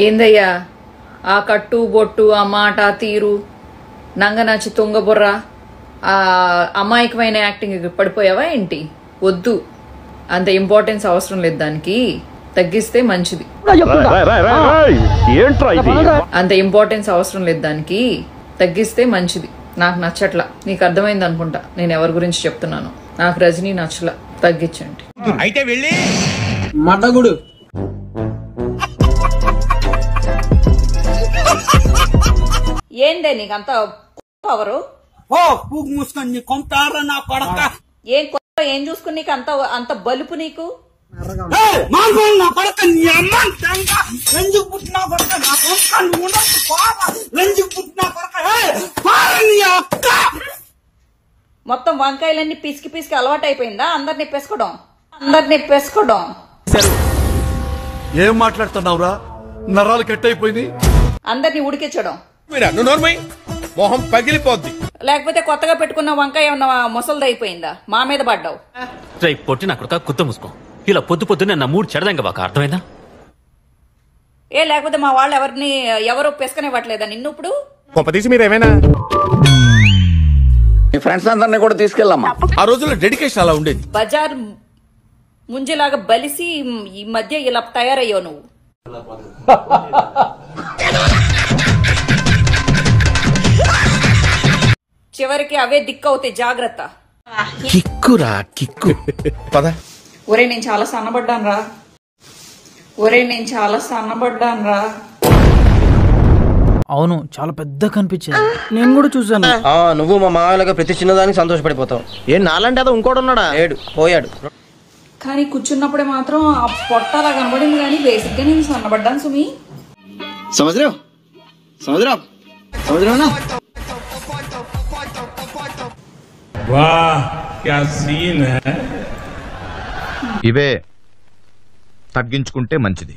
ఏందయ్యా ఆ కట్టు బొట్టు ఆ మాట తీరు నంగనచ్చి తుంగబుర్ర ఆ అమాయకమైన యాక్టింగ్ పడిపోయావా ఏంటి? వద్దు, అంత ఇంపార్టెన్స్ అవసరం లేదు, దానికి తగ్గిస్తే మంచిది. అంత ఇంపార్టెన్స్ అవసరం లేదు, దానికి తగ్గిస్తే మంచిది. నాకు నచ్చట్లా, నీకు అర్థమైంది అనుకుంటా నేను ఎవరి గురించి చెప్తున్నాను. నాకు రజనీ నచ్చలా, తగ్గించండి. అయితే వెళ్ళి మడగుడు ఏందే నీకంత పవరు? ఏం చూసుకుని నీకు అంత బలుపు నీకు? మొత్తం వంకాయలన్నీ పిసికి పిసికి అలవాటు అయిపోయిందా? అందరినీ పెసుకోవడం. ఏం మాట్లాడుతున్నావురా? నరాలు కట్ అయిపోయింది. అందరినీ ఉడికించడం. మొహం పగిలిపోద్ది. లేకపోతే కొత్తగా పెట్టుకున్న వంకాయ ఉన్న ముసలిది అయిపోయిందా? మా మీద పడ్డావు. పొట్టి నా కొడుక కుత్త మూసుకో. ఇలా పొద్దున్నే నా మూడు చెడదంగా బాగా అర్థమైందా? లేకపోతే మా వాళ్ళు ఎవరు పెసుకనివ్వట్లేదా నిన్ను? ఇప్పుడు కొంపదీసి మీరేమైనా మీ ఫ్రెండ్స్ అందరినీ కూడా తీసుకెళ్ళమ్మా. ఆ రోజుల్లో డెడికేషన్ అలా ఉండేది. బజార్ ముంజులాగా బలిసి ఈ మధ్య ఇలా తయారయ్యావు నువ్వు. చివరికి అవే దిక్కవుతాయి, జాగ్రత్త. కిక్కురా కిక్కు. పద. ఒరే నేను చాలా సన్నబడ్డాను రా. అవును, చాలా పెద్ద కనిపించింది. నేను కూడా చూసాను. నువ్వు మా మామయ్యగా ప్రతి చిన్నదానికి సంతోషపడిపోతావు. ఏం నాలంటే అదో ఇంకోటి ఉన్నాడా? లేడు, పోయాడు. కానీ కూర్చున్నప్పుడే మాత్రం ఆ పొట్టలా కనబడింది, కానీ బేసిక్ గా నేను సన్నబడ్డాను సుమి. సముద్రం ఇవే తగ్గించుకుంటే మంచిది.